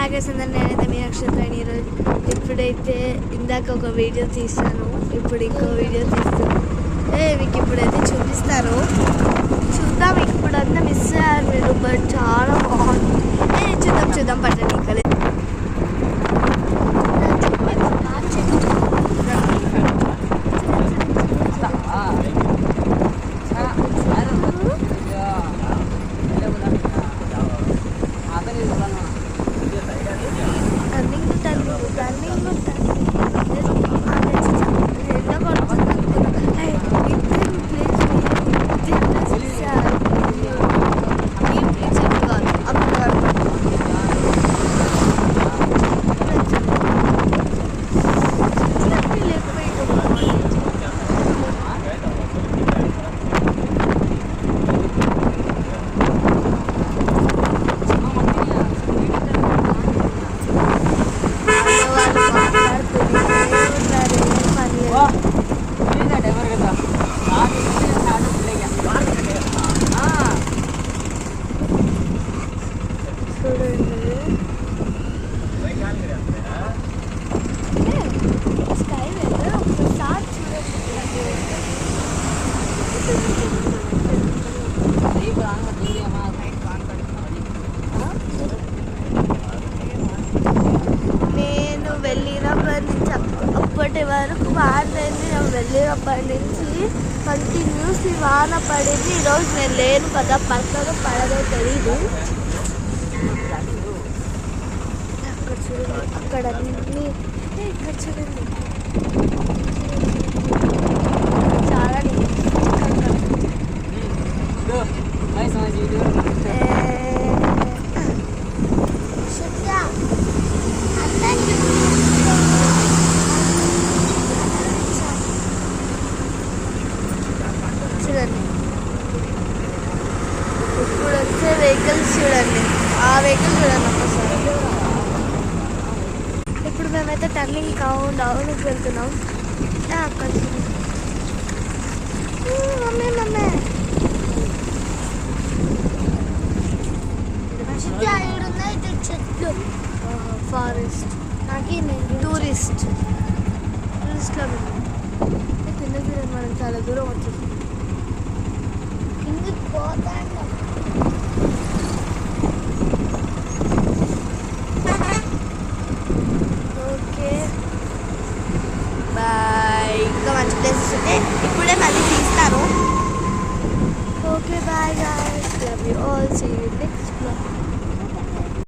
నాకేసిందని నేనైతే మీ నక్షత్రాన్ని ఈరోజు ఇప్పుడైతే ఇందాక ఒక వీడియో తీస్తాను, ఇప్పుడు ఇంకో వీడియో తీస్తాను. మీకు ఇప్పుడైతే చూపిస్తాను, చూద్దాం. ఇప్పుడంతా మిస్ అయ్యారు మీరు, బట్ చాలా బాగుంది. చూద్దాం పట్టండి. ఇక్కడ నేను వెళ్ళినప్పటి నుంచి అప్పటి వరకు వానైంది. నేను వెళ్ళినప్పటి నుంచి కంటిన్యూస్ వాన పడింది. ఈరోజు నేను లేను కదా, పక్కన పడదో తెలీదు. అక్కడ చూడండి, అక్కడ అన్ని ఇక్కడ చూడండి చాలా చూడండి. ఇప్పుడు వచ్చే వెహికల్స్ చూడండి, ఆ వెహికల్ చూడండి ఒకసారి. ఇప్పుడు మేమైతే టర్నింగ్ డౌన్కి వెళ్తున్నాం. అక్కడ మమ్మీ చెట్లు, ఫారెస్ట్, టూరిస్ట్లో కింద చూడండి. మనం చాలా దూరం వచ్చేసి కిందకి పోతాం.